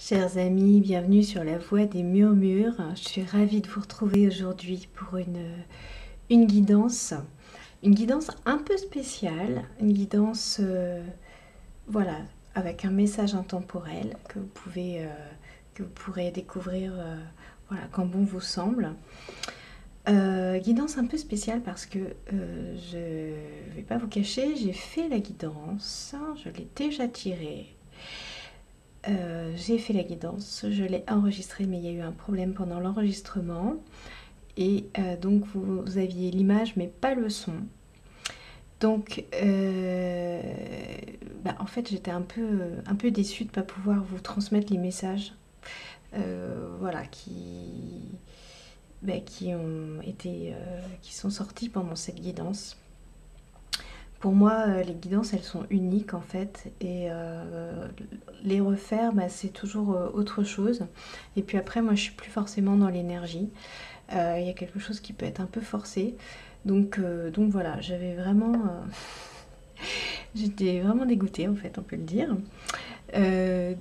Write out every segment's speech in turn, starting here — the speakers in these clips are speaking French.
Chers amis, bienvenue sur la Voie des Murmures. Je suis ravie de vous retrouver aujourd'hui pour une guidance. Une guidance un peu spéciale, une guidance voilà, avec un message intemporel que vous pourrez découvrir voilà, quand bon vous semble. Guidance un peu spéciale parce que je ne vais pas vous cacher, j'ai fait la guidance, je l'ai déjà tirée. J'ai fait la guidance, je l'ai enregistrée, mais il y a eu un problème pendant l'enregistrement. Et donc vous aviez l'image, mais pas le son. Donc, en fait, j'étais un peu déçue de ne pas pouvoir vous transmettre les messages voilà, qui sont sortis pendant cette guidance. Pour moi, les guidances, elles sont uniques en fait, et les refaire, c'est toujours autre chose. Et puis après, moi, je suis plus forcément dans l'énergie. Il y a quelque chose qui peut être un peu forcé. Donc voilà, j'étais vraiment dégoûtée en fait, on peut le dire.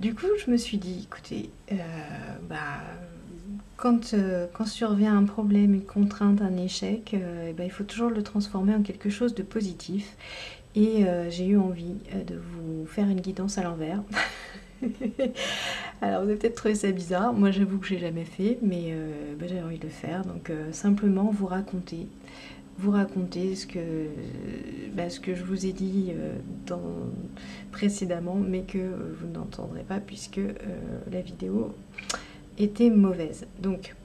Du coup, je me suis dit, écoutez, quand survient un problème, une contrainte, un échec, il faut toujours le transformer en quelque chose de positif. Et j'ai eu envie de vous faire une guidance à l'envers. Alors vous avez peut-être trouvé ça bizarre, moi j'avoue que j'ai jamais fait, mais j'ai envie de le faire. Donc simplement vous raconter ce que je vous ai dit précédemment, mais que vous n'entendrez pas puisque la vidéo était mauvaise. Donc,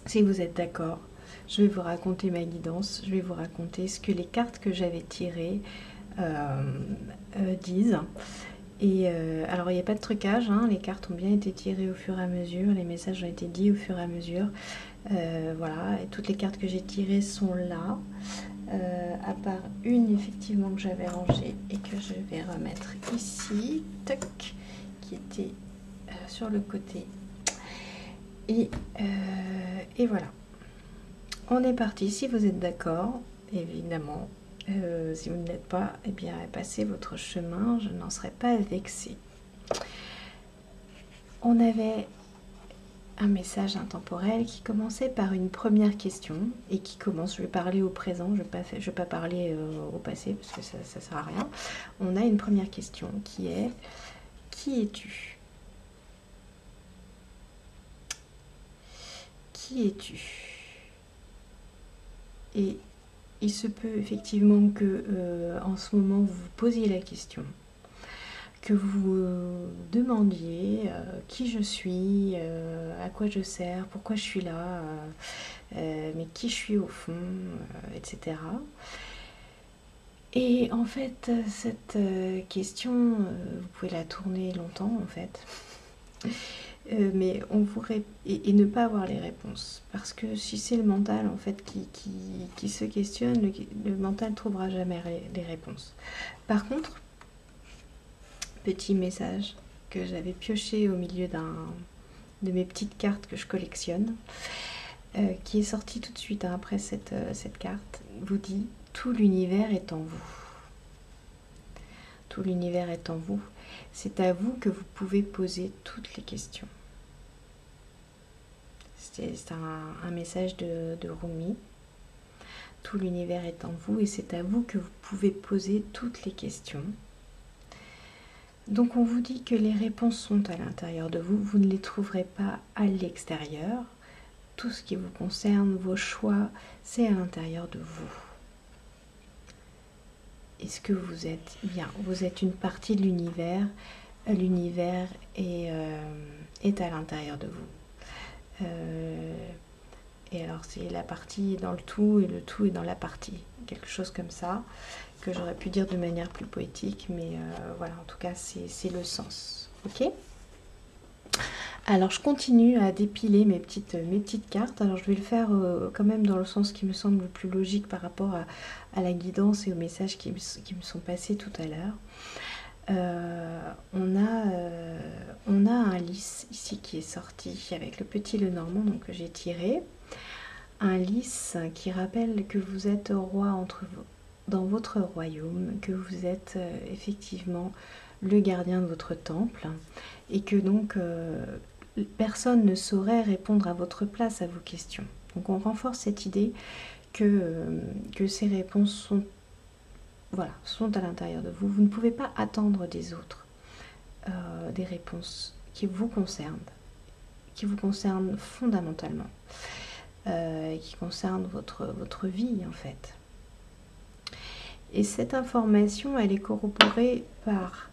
si vous êtes d'accord, je vais vous raconter ma guidance, je vais vous raconter ce que les cartes que j'avais tirées disent. Et alors, il n'y a pas de trucage, hein, les cartes ont bien été tirées au fur et à mesure, les messages ont été dits au fur et à mesure. Voilà, et toutes les cartes que j'ai tirées sont là, à part une effectivement que j'avais rangée et que je vais remettre ici, toc, qui était sur le côté. Et voilà, on est parti. Si vous êtes d'accord, évidemment, si vous ne l'êtes pas, eh bien passez votre chemin, je n'en serais pas vexée. On avait un message intemporel qui commençait par une première question et qui commence, je vais parler au présent, je ne vais pas parler au passé parce que ça ne sert à rien. On a une première question qui est: qui es-tu? Qui es-tu? Et il se peut effectivement que en ce moment vous vous posiez la question, que vous vous demandiez qui je suis, à quoi je sers, pourquoi je suis là, mais qui je suis au fond, etc. Et en fait, cette question, vous pouvez la tourner longtemps en fait. Mais et ne pas avoir les réponses, parce que si c'est le mental en fait qui se questionne, le mental ne trouvera jamais les réponses. Par contre, petit message que j'avais pioché au milieu de mes petites cartes que je collectionne, qui est sorti tout de suite hein, après cette carte, vous dit: tout l'univers est en vous. Tout l'univers est en vous. C'est à vous que vous pouvez poser toutes les questions. C'est un message de Rumi. Tout l'univers est en vous et c'est à vous que vous pouvez poser toutes les questions. Donc on vous dit que les réponses sont à l'intérieur de vous, vous ne les trouverez pas à l'extérieur. Tout ce qui vous concerne, vos choix, c'est à l'intérieur de vous. Est-ce que vous êtes bien? Vous êtes une partie de l'univers. L'univers est à l'intérieur de vous. Et alors c'est la partie dans le tout et le tout est dans la partie. Quelque chose comme ça, que j'aurais pu dire de manière plus poétique, mais voilà, en tout cas c'est le sens. Ok? Alors je continue à dépiler mes petites cartes. Alors je vais le faire quand même dans le sens qui me semble le plus logique par rapport à la guidance et aux messages qui me sont passés tout à l'heure. On a un lys ici qui est sorti avec le petit Lenormand donc, que j'ai tiré. Un lys qui rappelle que vous êtes roi dans votre royaume, que vous êtes effectivement le gardien de votre temple, et que donc personne ne saurait répondre à votre place à vos questions. Donc on renforce cette idée que ces réponses sont, voilà, sont à l'intérieur de vous. Vous ne pouvez pas attendre des autres des réponses qui vous concernent fondamentalement, qui concernent votre vie en fait. Et cette information, elle est corroborée par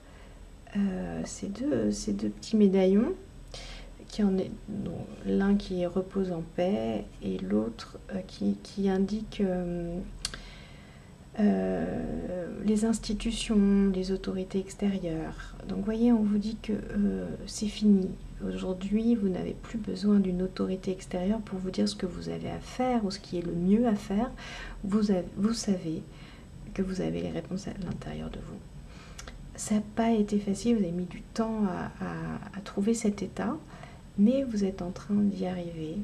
ces deux petits médaillons, l'un qui repose en paix et l'autre qui indique les institutions, les autorités extérieures. Donc vous voyez, on vous dit que c'est fini. Aujourd'hui, vous n'avez plus besoin d'une autorité extérieure pour vous dire ce que vous avez à faire ou ce qui est le mieux à faire. Vous savez que vous avez les réponses à l'intérieur de vous. Ça n'a pas été facile, vous avez mis du temps à trouver cet état, mais vous êtes en train d'y arriver.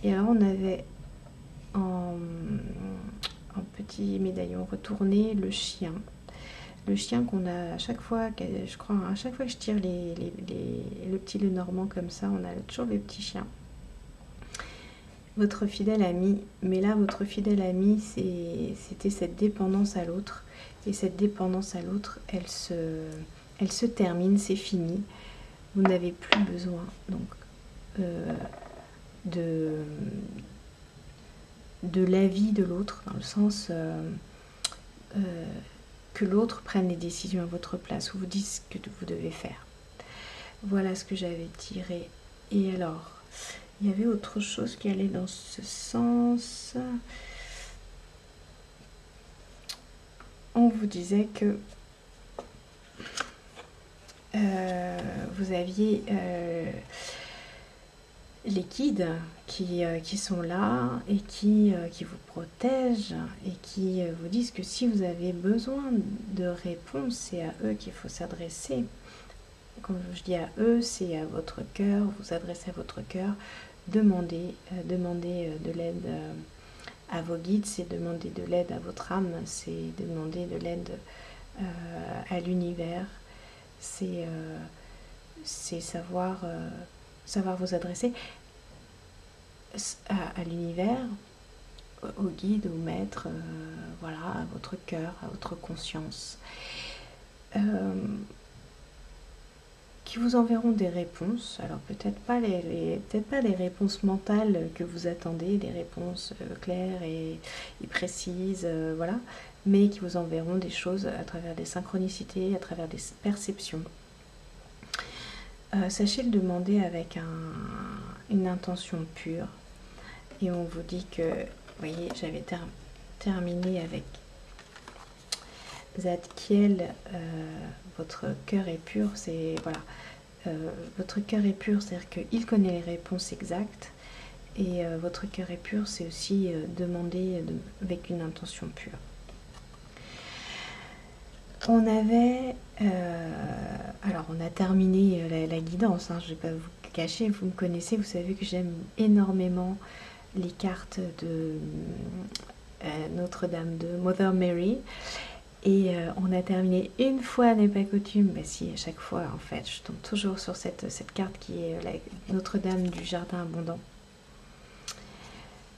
Et alors on avait en petit médaillon retourné le chien qu'on a à chaque fois, je crois, à chaque fois que je tire le petit Lenormand comme ça, on a toujours le petit chien. Votre fidèle ami, mais là votre fidèle ami, c'était cette dépendance à l'autre, et cette dépendance à l'autre, elle se termine, c'est fini. Vous n'avez plus besoin donc de l'avis de l'autre, dans le sens que l'autre prenne les décisions à votre place ou vous dise ce que vous devez faire. Voilà ce que j'avais tiré. Et alors, il y avait autre chose qui allait dans ce sens. On vous disait que vous aviez les guides qui sont là et qui vous protègent et qui vous disent que si vous avez besoin de réponses, c'est à eux qu'il faut s'adresser. Quand je dis à eux, c'est à votre cœur, vous adressez à votre cœur, demandez de l'aide à vos guides, c'est demander de l'aide à votre âme, c'est demander de l'aide à l'univers, c'est savoir vous adresser à l'univers, au guide, au maître, voilà, à votre cœur, à votre conscience, qui vous enverront des réponses. Alors peut-être pas les réponses mentales que vous attendez, des réponses claires et précises, voilà, mais qui vous enverront des choses à travers des synchronicités, à travers des perceptions. Sachez le demander avec une intention pure. Et on vous dit que, vous voyez, j'avais terminé avec Zadkiel, votre cœur est pur, c'est, voilà, votre cœur est pur, c'est-à-dire qu'il connaît les réponses exactes, et votre cœur est pur, c'est aussi demander avec une intention pure. On avait, alors on a terminé la guidance, hein, je ne vais pas vous cacher, vous me connaissez, vous savez que j'aime énormément les cartes de Notre-Dame de Mother Mary, et on a terminé une fois n'est pas coutume, bah si, à chaque fois en fait, je tombe toujours sur cette carte qui est Notre-Dame du Jardin Abondant.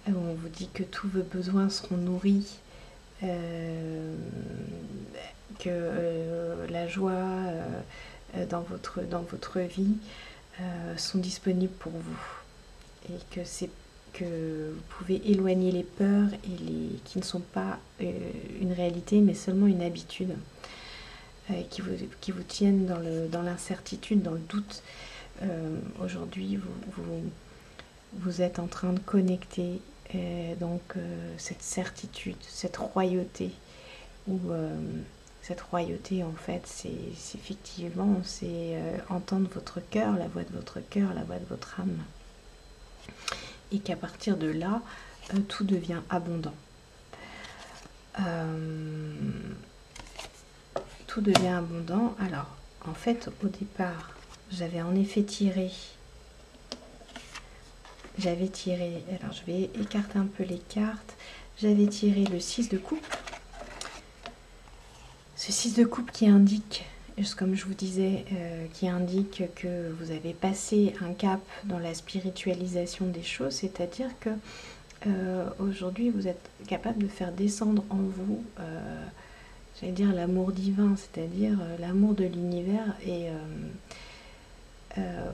On vous dit que tous vos besoins seront nourris, que la joie dans votre vie sont disponibles pour vous, et que vous pouvez éloigner les peurs qui ne sont pas une réalité mais seulement une habitude, qui vous tiennent dans l'incertitude, dans le doute. Aujourd'hui vous êtes en train de connecter cette certitude, cette royauté, où cette royauté en fait c'est effectivement entendre votre cœur, la voix de votre cœur, la voix de votre âme, et qu'à partir de là tout devient abondant. Tout devient abondant. Alors en fait au départ j'avais en effet tiré, alors je vais écarter un peu les cartes, j'avais tiré le 6 de coupe. Ce 6 de coupe qui indique comme je vous disais, qui indique que vous avez passé un cap dans la spiritualisation des choses, c'est-à-dire que aujourd'hui vous êtes capable de faire descendre en vous, j'allais dire l'amour divin, c'est-à-dire l'amour de l'univers, et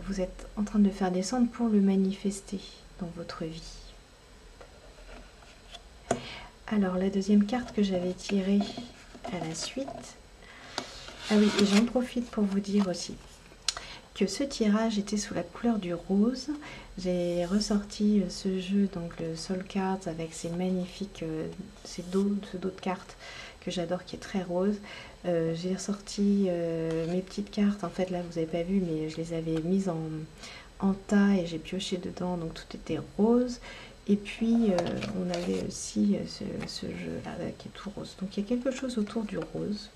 vous êtes en train de le faire descendre pour le manifester dans votre vie. Alors la deuxième carte que j'avais tirée à la suite, ah oui, et j'en profite pour vous dire aussi que ce tirage était sous la couleur du rose. J'ai ressorti ce jeu, donc le Soul Cards, avec ces magnifiques, ce dos de cartes que j'adore, qui est très rose. J'ai ressorti mes petites cartes, en fait là vous n'avez pas vu, mais je les avais mises en tas et j'ai pioché dedans, donc tout était rose. Et puis on avait aussi ce jeu là qui est tout rose, donc il y a quelque chose autour du rose.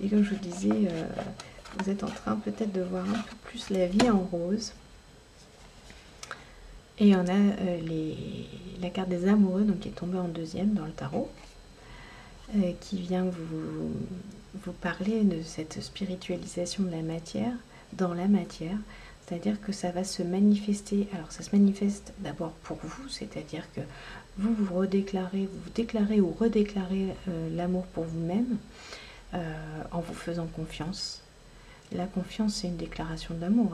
Et comme je vous disais, vous êtes en train peut-être de voir un peu plus la vie en rose. Et on a la carte des amoureux, donc qui est tombée en deuxième dans le tarot, qui vient vous parler de cette spiritualisation de la matière, dans la matière. C'est-à-dire que ça va se manifester. Alors ça se manifeste d'abord pour vous, c'est-à-dire que vous redéclarez, vous déclarez ou redéclarez l'amour pour vous-même, en vous faisant confiance. La confiance, c'est une déclaration d'amour.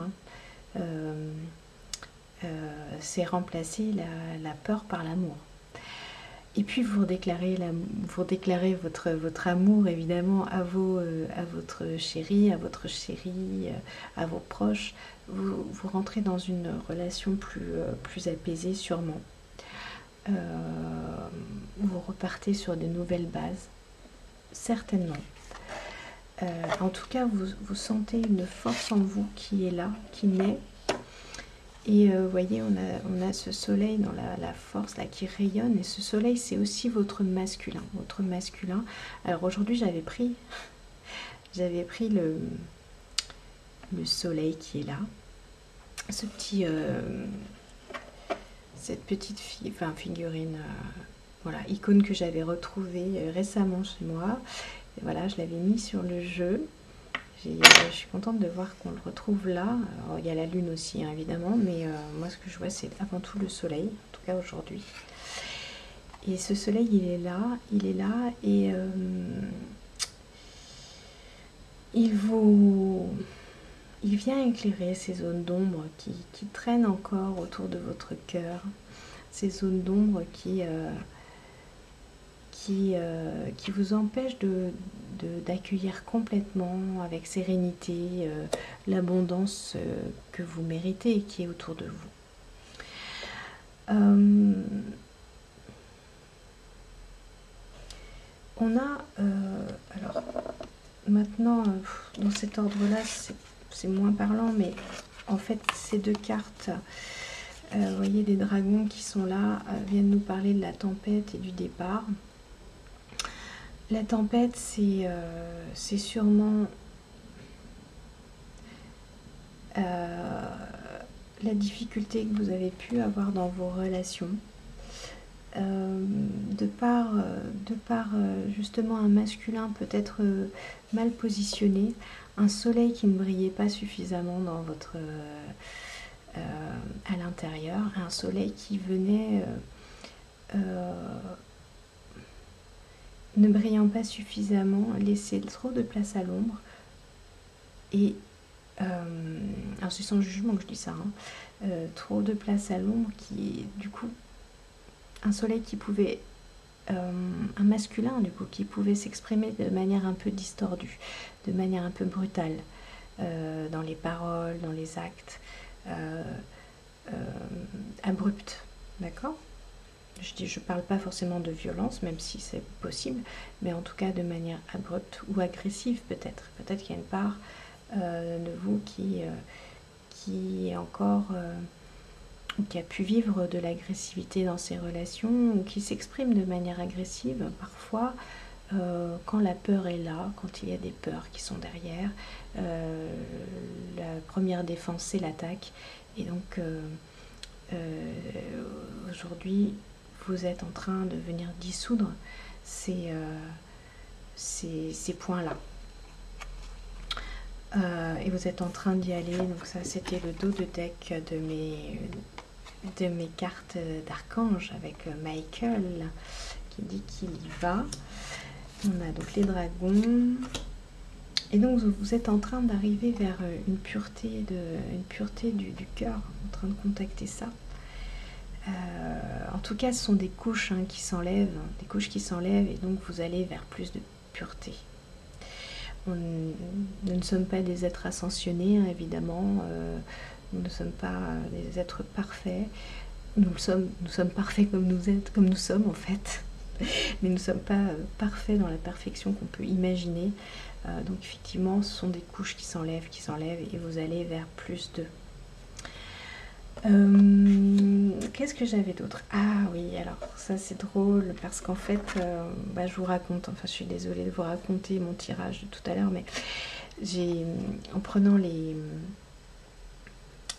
Hein. C'est remplacer la peur par l'amour. Et puis vous déclarez votre amour évidemment à votre chéri, à vos proches. Vous rentrez dans une relation plus apaisée sûrement. Vous repartez sur de nouvelles bases, certainement. En tout cas, vous sentez une force en vous qui est là, qui naît. Et vous voyez, on a ce soleil dans la force là qui rayonne. Et ce soleil, c'est aussi votre masculin. Votre masculin. Alors aujourd'hui, j'avais pris le soleil qui est là. Cette petite figurine, voilà, icône que j'avais retrouvée récemment chez moi. Et voilà, je l'avais mis sur le jeu. Je suis contente de voir qu'on le retrouve là. Alors, il y a la lune aussi, hein, évidemment, mais moi ce que je vois, c'est avant tout le soleil, en tout cas aujourd'hui. Et ce soleil, il est là, et il vient éclairer ces zones d'ombre qui traînent encore autour de votre cœur, ces zones d'ombre qui vous empêchent d'accueillir complètement avec sérénité l'abondance que vous méritez et qui est autour de vous. On a alors maintenant dans cet ordre là, c'est moins parlant, mais en fait ces deux cartes, vous voyez, des dragons qui sont là, viennent nous parler de la tempête et du départ. La tempête, c'est sûrement la difficulté que vous avez pu avoir dans vos relations, de par justement un masculin peut-être mal positionné, un soleil qui ne brillait pas suffisamment dans votre à l'intérieur, un soleil qui venait ne brillant pas suffisamment, laisser trop de place à l'ombre. Et alors c'est sans jugement que je dis ça, hein, trop de place à l'ombre, qui du coup un soleil qui pouvait un masculin du coup qui pouvait s'exprimer de manière un peu distordue, de manière un peu brutale, dans les paroles, dans les actes, abrupte, d'accord. Je parle pas forcément de violence, même si c'est possible, mais en tout cas de manière abrupte ou agressive peut-être. Peut-être qu'il y a une part de vous qui est encore, qui a pu vivre de l'agressivité dans ses relations, ou qui s'exprime de manière agressive parfois quand la peur est là, quand il y a des peurs qui sont derrière. La première défense, c'est l'attaque. Et donc aujourd'hui, vous êtes en train de venir dissoudre ces points-là. et vous êtes en train d'y aller. Donc ça, c'était le dos de deck de mes cartes d'archange avec Michael qui dit qu'il y va. On a donc les dragons. Et donc vous êtes en train d'arriver vers une pureté du cœur, en train de contacter ça. En tout cas, ce sont des couches qui s'enlèvent, et donc vous allez vers plus de pureté. Nous ne sommes pas des êtres ascensionnés, évidemment. Nous ne sommes pas des êtres parfaits. Nous sommes parfaits comme nous sommes en fait. Mais nous ne sommes pas parfaits dans la perfection qu'on peut imaginer. Donc effectivement, ce sont des couches qui s'enlèvent, et vous allez vers plus de... Qu'est-ce que j'avais d'autre? Ah oui, alors ça c'est drôle parce qu'en fait, je vous raconte, enfin je suis désolée de vous raconter mon tirage de tout à l'heure, mais en prenant les...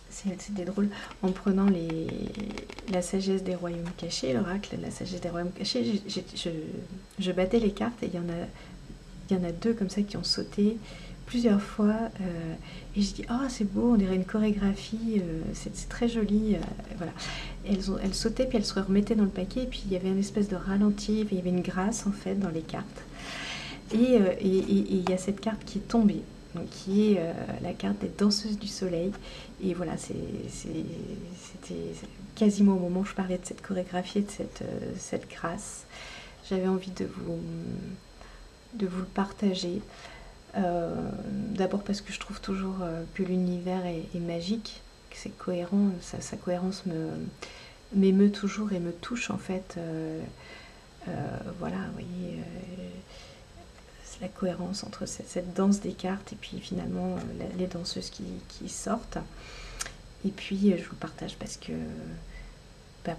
C'était drôle, en prenant la sagesse des royaumes cachés, l'oracle de la sagesse des royaumes cachés, je battais les cartes et il y en a deux comme ça qui ont sauté plusieurs fois, et je dis oh c'est beau, on dirait une chorégraphie, c'est très joli, voilà. Elles sautaient puis elles se remettaient dans le paquet, et puis il y avait une espèce de ralenti, il y avait une grâce en fait dans les cartes, et il y a cette carte qui est tombée, donc qui est la carte des danseuses du soleil, et voilà, c'était quasiment au moment où je parlais de cette chorégraphie et de cette grâce. J'avais envie de vous le partager. D'abord parce que je trouve toujours que l'univers est magique, que c'est cohérent, sa cohérence m'émeut toujours et me touche en fait. Voilà, vous voyez, c'est la cohérence entre cette danse des cartes et puis finalement les danseuses qui sortent. Et puis je vous partage parce que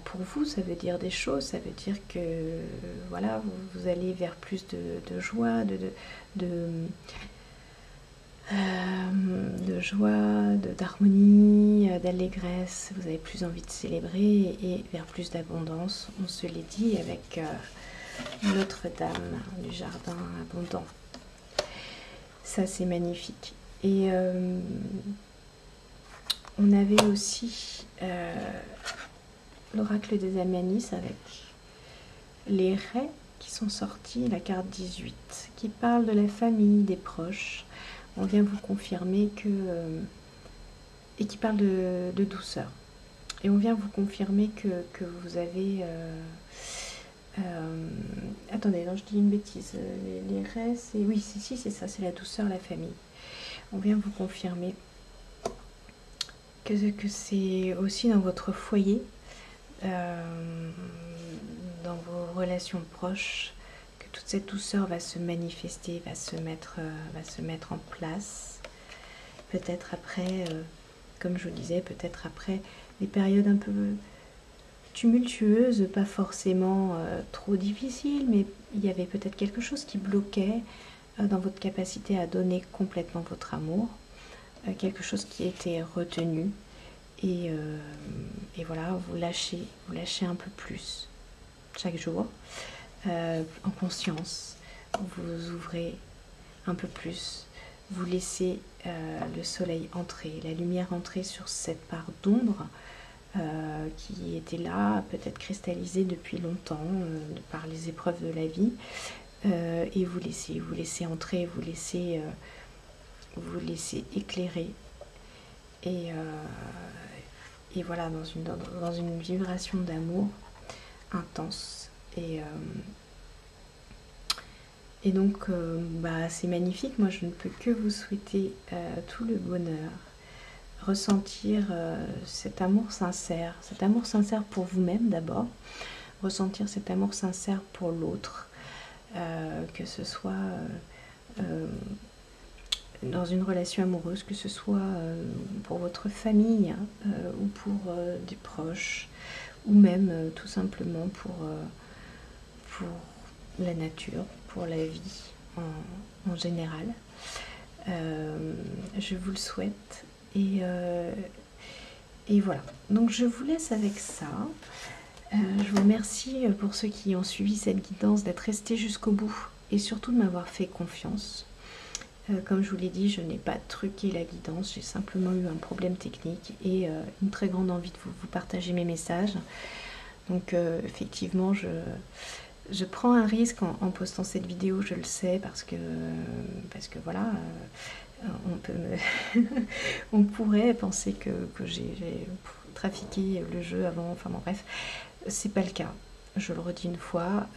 pour vous ça veut dire des choses, ça veut dire que voilà, vous allez vers plus de joie, de joie, d'harmonie, d'allégresse. Vous avez plus envie de célébrer et vers plus d'abondance. On se l'est dit avec Notre-Dame du Jardin Abondant. Ça c'est magnifique. Et on avait aussi l'oracle des Amanis avec les raies qui sont sortis, la carte 18, qui parle de la famille, des proches. On vient vous confirmer que... et qui parle de douceur. Et on vient vous confirmer que vous avez... attendez, non, je dis une bêtise. Les raies, c'est... Oui, si, c'est ça, c'est la douceur, la famille. On vient vous confirmer que c'est aussi dans votre foyer, dans vos relations proches, que toute cette douceur va se manifester, va se mettre en place. Peut-être après, comme je vous disais, peut-être après des périodes un peu tumultueuses, pas forcément trop difficiles, mais il y avait peut-être quelque chose qui bloquait dans votre capacité à donner complètement votre amour, quelque chose qui était retenu. Et voilà, vous lâchez un peu plus chaque jour, en conscience. Vous ouvrez un peu plus, vous laissez le soleil entrer, la lumière entrer sur cette part d'ombre qui était là, peut-être cristallisée depuis longtemps par les épreuves de la vie, et vous laissez entrer, vous laissez éclairer, et voilà, dans une vibration d'amour intense. Et donc c'est magnifique. Moi je ne peux que vous souhaiter tout le bonheur, ressentir cet amour sincère pour vous-même d'abord, ressentir cet amour sincère pour l'autre, que ce soit dans une relation amoureuse, que ce soit pour votre famille, ou pour des proches, ou même tout simplement pour la nature, pour la vie en général. Je vous le souhaite, et voilà. Donc je vous laisse avec ça. Je vous remercie pour ceux qui ont suivi cette guidance, d'être restés jusqu'au bout et surtout de m'avoir fait confiance. Comme je vous l'ai dit, je n'ai pas truqué la guidance, j'ai simplement eu un problème technique et une très grande envie de vous partager mes messages. Donc effectivement, je prends un risque en postant cette vidéo, je le sais, parce que voilà, on peut on pourrait penser que j'ai trafiqué le jeu avant, enfin bon bref, c'est pas le cas. Je le redis une fois,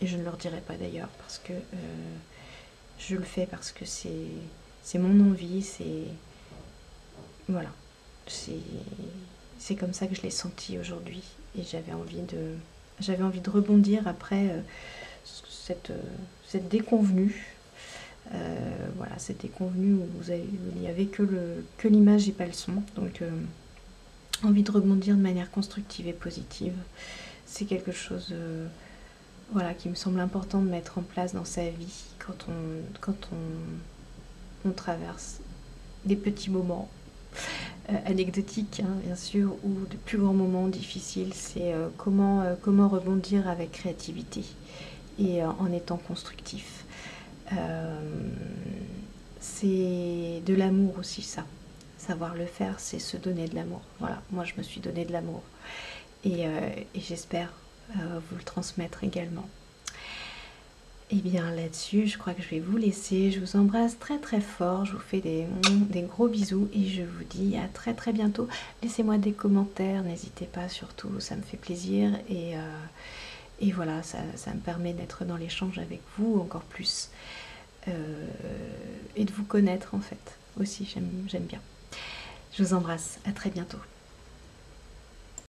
et je ne le redirai pas d'ailleurs, parce que je le fais parce que c'est mon envie, c'est voilà, c'est comme ça que je l'ai senti aujourd'hui, et j'avais envie de rebondir après cette déconvenue. Voilà, cette déconvenue où il n'y avait que l'image et pas le son. Donc envie de rebondir de manière constructive et positive. C'est quelque chose voilà, qui me semble important de mettre en place dans sa vie quand on traverse des petits moments anecdotiques, hein, bien sûr, ou de plus grands moments difficiles. C'est comment rebondir avec créativité et en étant constructif. C'est de l'amour aussi, ça. Savoir le faire, c'est se donner de l'amour. Voilà, moi je me suis donné de l'amour. Et j'espère vous le transmettre également. Et bien là-dessus, je crois que je vais vous laisser. Je vous embrasse très très fort. Je vous fais des gros bisous et je vous dis à très très bientôt. Laissez-moi des commentaires, n'hésitez pas surtout, ça me fait plaisir. Et voilà, ça me permet d'être dans l'échange avec vous encore plus. Et de vous connaître en fait aussi, j'aime bien. Je vous embrasse, à très bientôt.